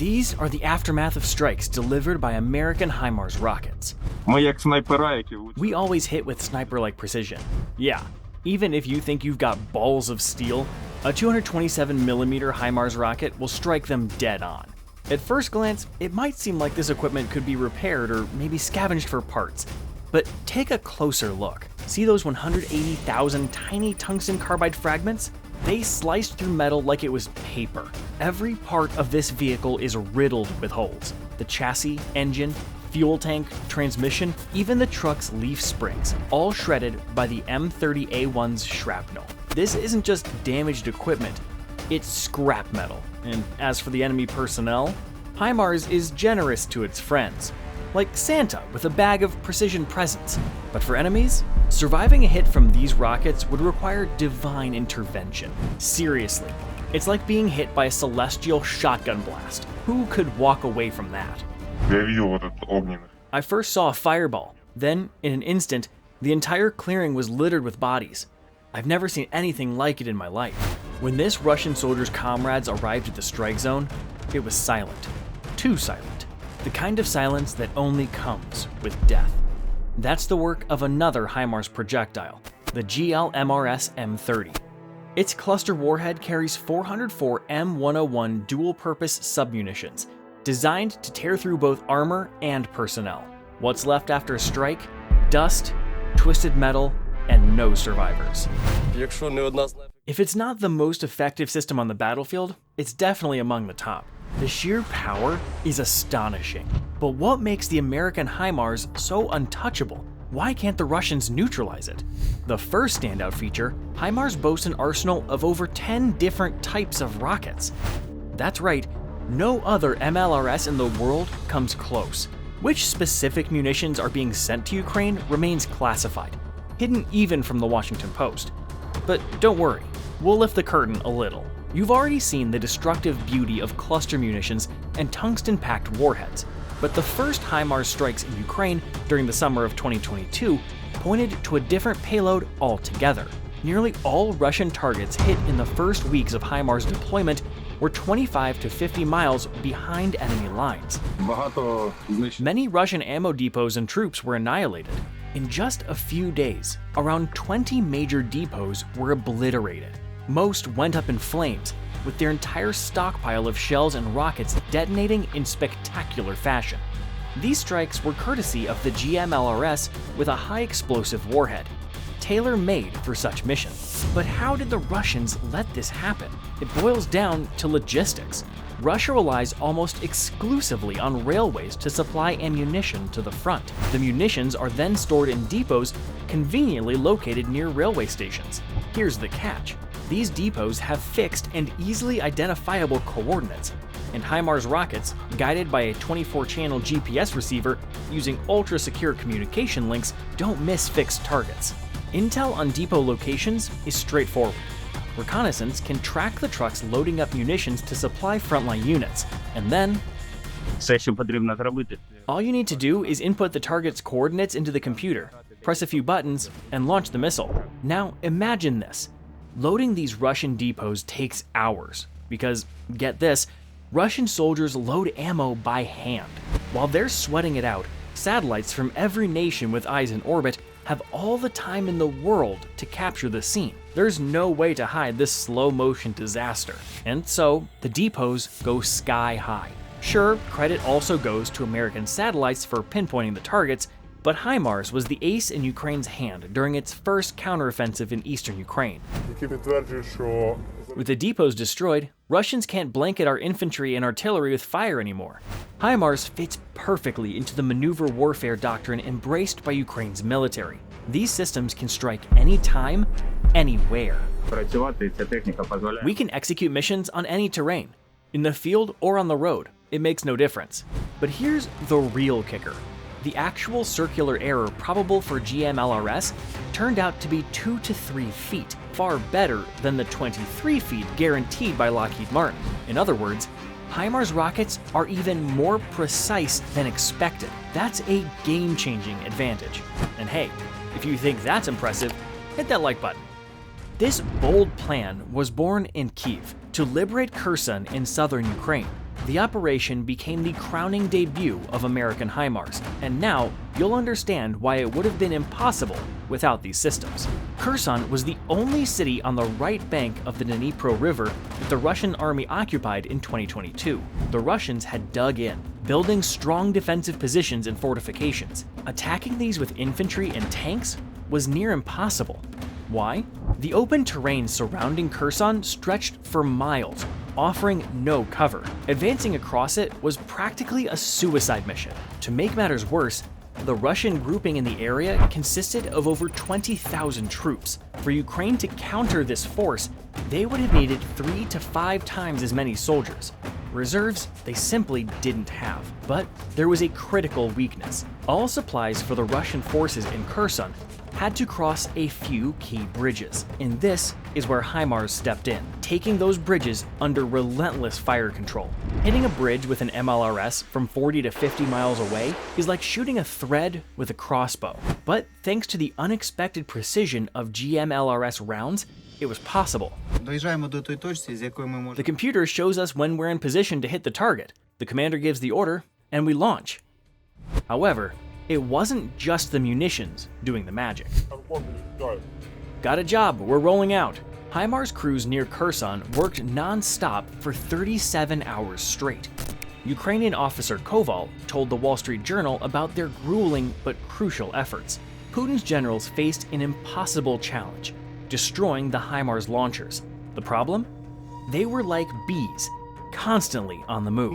These are the aftermath of strikes delivered by American HIMARS rockets. We always hit with sniper-like precision. Yeah, even if you think you've got balls of steel, a 227mm HIMARS rocket will strike them dead on. At first glance, it might seem like this equipment could be repaired or maybe scavenged for parts. But take a closer look. See those 180,000 tiny tungsten carbide fragments? They sliced through metal like it was paper. Every part of this vehicle is riddled with holes. The chassis, engine, fuel tank, transmission, even the truck's leaf springs, all shredded by the M30A1's shrapnel. This isn't just damaged equipment, it's scrap metal. And as for the enemy personnel, HIMARS is generous to its friends, like Santa with a bag of precision presents. But for enemies, surviving a hit from these rockets would require divine intervention. Seriously, it's like being hit by a celestial shotgun blast. Who could walk away from that? I first saw a fireball, then, in an instant, the entire clearing was littered with bodies. I've never seen anything like it in my life. When this Russian soldier's comrades arrived at the strike zone, it was silent. Too silent. The kind of silence that only comes with death. That's the work of another HIMARS projectile, the GMLRS M30. Its cluster warhead carries 404 M101 dual-purpose submunitions, designed to tear through both armor and personnel. What's left after a strike? Dust, twisted metal, and no survivors. If it's not the most effective system on the battlefield, it's definitely among the top. The sheer power is astonishing. But what makes the American HIMARS so untouchable? Why can't the Russians neutralize it? The first standout feature, HIMARS boasts an arsenal of over 10 different types of rockets. That's right, no other MLRS in the world comes close. Which specific munitions are being sent to Ukraine remains classified, hidden even from the Washington Post. But don't worry, we'll lift the curtain a little. You've already seen the destructive beauty of cluster munitions and tungsten-packed warheads, but the first HIMARS strikes in Ukraine during the summer of 2022 pointed to a different payload altogether. Nearly all Russian targets hit in the first weeks of HIMARS deployment were 25 to 50 miles behind enemy lines. Many Russian ammo depots and troops were annihilated. In just a few days, around 20 major depots were obliterated. Most went up in flames, with their entire stockpile of shells and rockets detonating in spectacular fashion. These strikes were courtesy of the GMLRS with a high explosive warhead, tailor-made for such missions. But how did the Russians let this happen? It boils down to logistics. Russia relies almost exclusively on railways to supply ammunition to the front. The munitions are then stored in depots conveniently located near railway stations. Here's the catch. These depots have fixed and easily identifiable coordinates, and HIMARS rockets, guided by a 24-channel GPS receiver using ultra-secure communication links, don't miss fixed targets. Intel on depot locations is straightforward. Reconnaissance can track the trucks loading up munitions to supply frontline units, and then all you need to do is input the target's coordinates into the computer, press a few buttons, and launch the missile. Now imagine this. Loading these Russian depots takes hours, because, get this, Russian soldiers load ammo by hand. While they're sweating it out, satellites from every nation with eyes in orbit have all the time in the world to capture the scene. There's no way to hide this slow-motion disaster, and so the depots go sky high. Sure, credit also goes to American satellites for pinpointing the targets, but HIMARS was the ace in Ukraine's hand during its first counteroffensive in eastern Ukraine. With the depots destroyed, Russians can't blanket our infantry and artillery with fire anymore. HIMARS fits perfectly into the maneuver warfare doctrine embraced by Ukraine's military. These systems can strike anytime, anywhere. We can execute missions on any terrain, in the field or on the road. It makes no difference. But here's the real kicker. The actual circular error probable for GMLRS turned out to be 2 to 3 feet, far better than the 23 feet guaranteed by Lockheed Martin. In other words, HIMARS rockets are even more precise than expected. That's a game-changing advantage. And hey, if you think that's impressive, hit that like button. This bold plan was born in Kyiv to liberate Kherson in southern Ukraine. The operation became the crowning debut of American HIMARS, and now you'll understand why it would have been impossible without these systems. Kherson was the only city on the right bank of the Dnipro River that the Russian army occupied in 2022. The Russians had dug in, building strong defensive positions and fortifications. Attacking these with infantry and tanks was near impossible. Why? The open terrain surrounding Kherson stretched for miles, offering no cover. Advancing across it was practically a suicide mission. To make matters worse, the Russian grouping in the area consisted of over 20,000 troops. For Ukraine to counter this force, they would have needed 3 to 5 times as many soldiers. Reserves they simply didn't have. But there was a critical weakness. All supplies for the Russian forces in Kherson had to cross a few key bridges, and this is where HIMARS stepped in, taking those bridges under relentless fire control. Hitting a bridge with an MLRS from 40 to 50 miles away is like shooting a thread with a crossbow. But thanks to the unexpected precision of GMLRS rounds, it was possible. The computer shows us when we're in position to hit the target. The commander gives the order, and we launch. However, it wasn't just the munitions doing the magic. Got a job, we're rolling out. HIMARS crews near Kherson worked non-stop for 37 hours straight. Ukrainian officer Koval told the Wall Street Journal about their grueling but crucial efforts. Putin's generals faced an impossible challenge, destroying the HIMARS launchers. The problem? They were like bees, constantly on the move.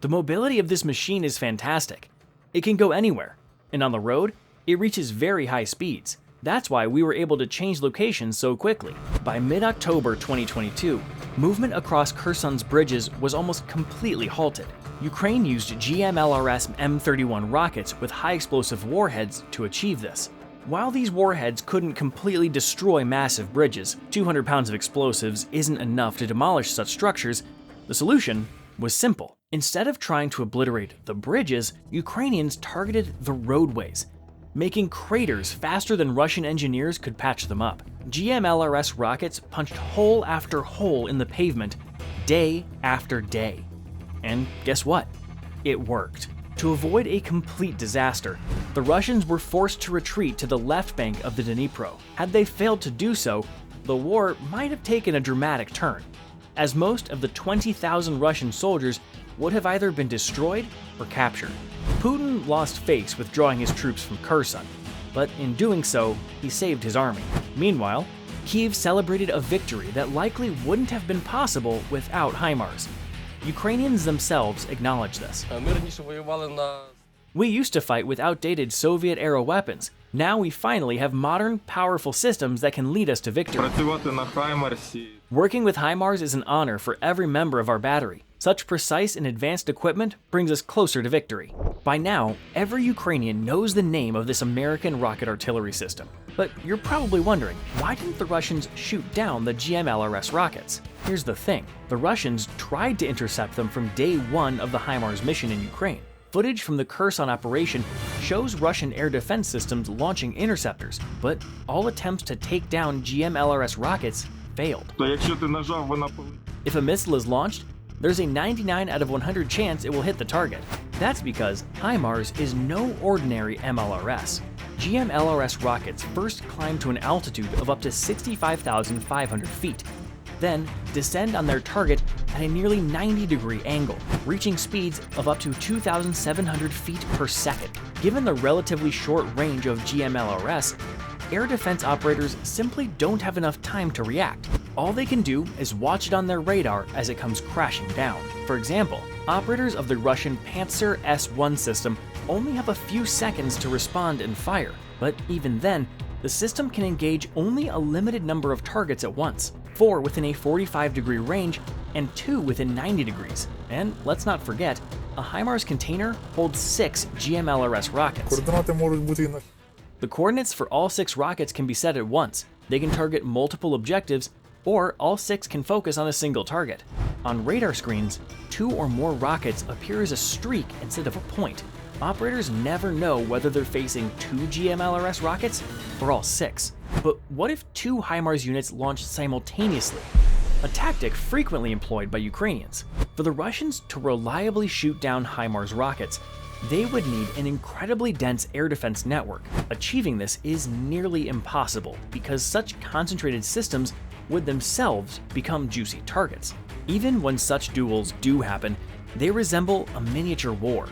The mobility of this machine is fantastic. It can go anywhere, and on the road, it reaches very high speeds. That's why we were able to change locations so quickly. By mid-October 2022, movement across Kherson's bridges was almost completely halted. Ukraine used GMLRS M31 rockets with high-explosive warheads to achieve this. While these warheads couldn't completely destroy massive bridges, 200 pounds of explosives isn't enough to demolish such structures. The solution was simple. Instead of trying to obliterate the bridges, Ukrainians targeted the roadways, making craters faster than Russian engineers could patch them up. GMLRS rockets punched hole after hole in the pavement, day after day. And guess what? It worked. To avoid a complete disaster, the Russians were forced to retreat to the left bank of the Dnipro. Had they failed to do so, the war might have taken a dramatic turn, as most of the 20,000 Russian soldiers would have either been destroyed or captured. Putin lost face withdrawing his troops from Kherson, but in doing so, he saved his army. Meanwhile, Kyiv celebrated a victory that likely wouldn't have been possible without HIMARS. Ukrainians themselves acknowledge this. We used to fight with outdated Soviet-era weapons. Now we finally have modern, powerful systems that can lead us to victory. Working with HIMARS is an honor for every member of our battery. Such precise and advanced equipment brings us closer to victory. By now, every Ukrainian knows the name of this American rocket artillery system. But you're probably wondering, why didn't the Russians shoot down the GMLRS rockets? Here's the thing, the Russians tried to intercept them from day one of the HIMARS mission in Ukraine. Footage from the Kherson operation shows Russian air defense systems launching interceptors, but all attempts to take down GMLRS rockets failed. If a missile is launched, there's a 99 out of 100 chance it will hit the target. That's because HIMARS is no ordinary MLRS. GMLRS rockets first climb to an altitude of up to 65,500 feet, then descend on their target at a nearly 90-degree angle, reaching speeds of up to 2,700 feet per second. Given the relatively short range of GMLRS, air defense operators simply don't have enough time to react. All they can do is watch it on their radar as it comes crashing down. For example, operators of the Russian Pantsir S-1 system only have a few seconds to respond and fire, but even then, the system can engage only a limited number of targets at once, 4 within a 45-degree range and 2 within 90 degrees. And let's not forget, a HIMARS container holds 6 GMLRS rockets. The coordinates for all 6 rockets can be set at once. They can target multiple objectives, or all 6 can focus on a single target. On radar screens, 2 or more rockets appear as a streak instead of a point. Operators never know whether they're facing 2 GMLRS rockets or all 6. But what if 2 HIMARS units launch simultaneously? a tactic frequently employed by Ukrainians. For the Russians to reliably shoot down HIMARS rockets, they would need an incredibly dense air defense network. Achieving this is nearly impossible because such concentrated systems would themselves become juicy targets. Even when such duels do happen, they resemble a miniature war.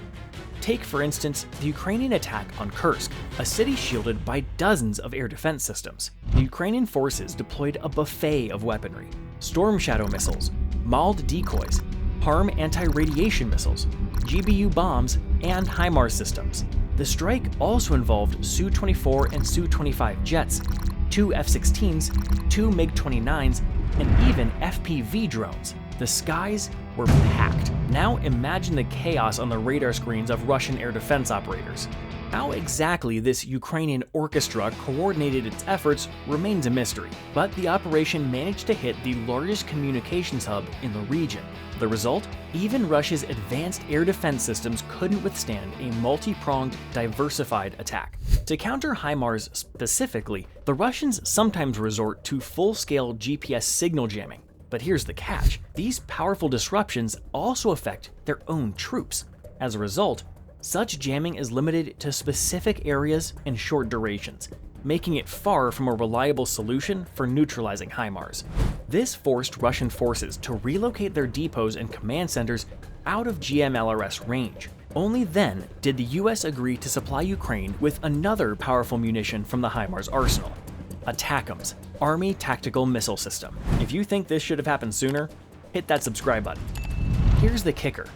Take, for instance, the Ukrainian attack on Kursk, a city shielded by dozens of air defense systems. The Ukrainian forces deployed a buffet of weaponry: Storm Shadow missiles, mauled decoys, harm anti-radiation missiles, GBU bombs, and HIMARS systems. The strike also involved Su-24 and Su-25 jets, 2 F-16s, 2 MiG-29s, and even FPV drones. The skies were packed. Now imagine the chaos on the radar screens of Russian air defense operators. How exactly this Ukrainian orchestra coordinated its efforts remains a mystery, but the operation managed to hit the largest communications hub in the region. The result? Even Russia's advanced air defense systems couldn't withstand a multi-pronged, diversified attack. To counter HIMARS specifically, the Russians sometimes resort to full-scale GPS signal jamming. But here's the catch: these powerful disruptions also affect their own troops. As a result, such jamming is limited to specific areas and short durations, making it far from a reliable solution for neutralizing HIMARS. This forced Russian forces to relocate their depots and command centers out of GMLRS range. Only then did the US agree to supply Ukraine with another powerful munition from the HIMARS arsenal: ATACMS, Army Tactical Missile System. If you think this should have happened sooner, hit that subscribe button. Here's the kicker: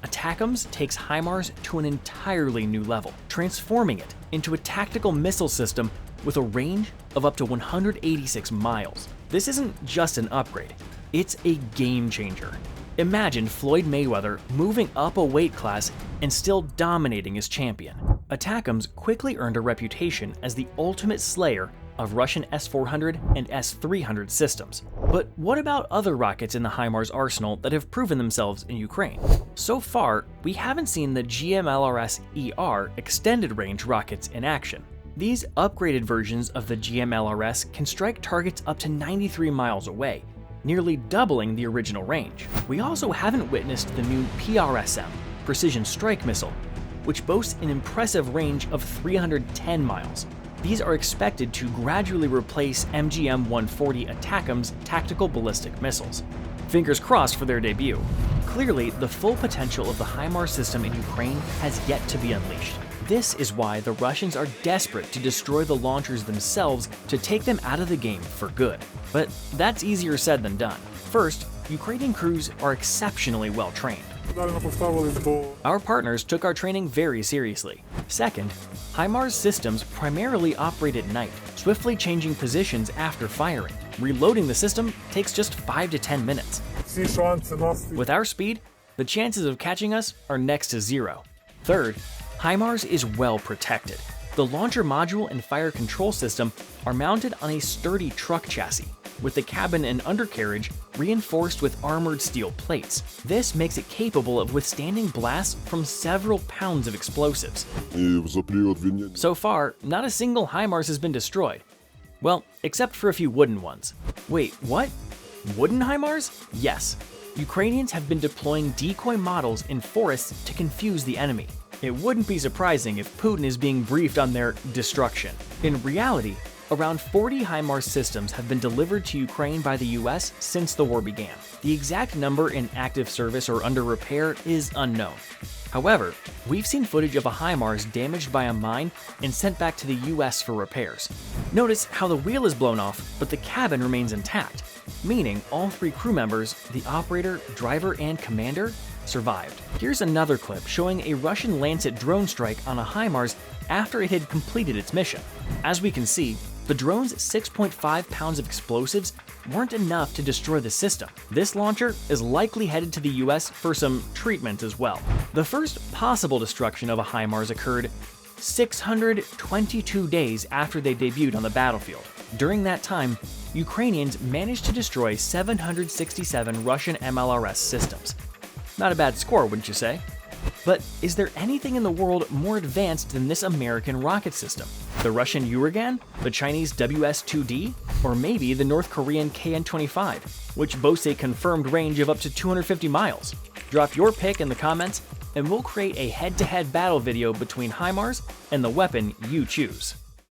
ATACMS takes HIMARS to an entirely new level, transforming it into a tactical missile system with a range of up to 186 miles. This isn't just an upgrade, it's a game changer. Imagine Floyd Mayweather moving up a weight class and still dominating his champion. ATACMS quickly earned a reputation as the ultimate slayer of Russian S-400 and S-300 systems. But what about other rockets in the HIMARS arsenal that have proven themselves in Ukraine? So far, we haven't seen the GMLRS-ER extended range rockets in action. These upgraded versions of the GMLRS can strike targets up to 93 miles away, nearly doubling the original range. We also haven't witnessed the new PRSM, Precision Strike Missile, which boasts an impressive range of 310 miles. These are expected to gradually replace M142 ATACMS tactical ballistic missiles. Fingers crossed for their debut. Clearly, the full potential of the HIMARS system in Ukraine has yet to be unleashed. This is why the Russians are desperate to destroy the launchers themselves to take them out of the game for good. But that's easier said than done. First, Ukrainian crews are exceptionally well trained. Our partners took our training very seriously. Second, HIMARS systems primarily operate at night, swiftly changing positions after firing. Reloading the system takes just 5 to 10 minutes. With our speed, the chances of catching us are next to zero. Third, HIMARS is well protected. The launcher module and fire control system are mounted on a sturdy truck chassis, with the cabin and undercarriage reinforced with armored steel plates. This makes it capable of withstanding blasts from several pounds of explosives. So far, not a single HIMARS has been destroyed. Well, except for a few wooden ones. Wait, what? Wooden HIMARS? Yes. Ukrainians have been deploying decoy models in forests to confuse the enemy. It wouldn't be surprising if Putin is being briefed on their destruction. In reality, around 40 HIMARS systems have been delivered to Ukraine by the US since the war began. The exact number in active service or under repair is unknown. However, we've seen footage of a HIMARS damaged by a mine and sent back to the US for repairs. Notice how the wheel is blown off, but the cabin remains intact, meaning all 3 crew members, the operator, driver, and commander, survived. Here's another clip showing a Russian Lancet drone strike on a HIMARS after it had completed its mission. As we can see, the drone's 6.5 pounds of explosives weren't enough to destroy the system. This launcher is likely headed to the US for some treatment as well. The first possible destruction of a HIMARS occurred 622 days after they debuted on the battlefield. During that time, Ukrainians managed to destroy 767 Russian MLRS systems. Not a bad score, wouldn't you say? But is there anything in the world more advanced than this American rocket system? The Russian Uragan? The Chinese WS-2D? Or maybe the North Korean KN-25? which boasts a confirmed range of up to 250 miles. Drop your pick in the comments, and we'll create a head-to-head battle video between HIMARS and the weapon you choose.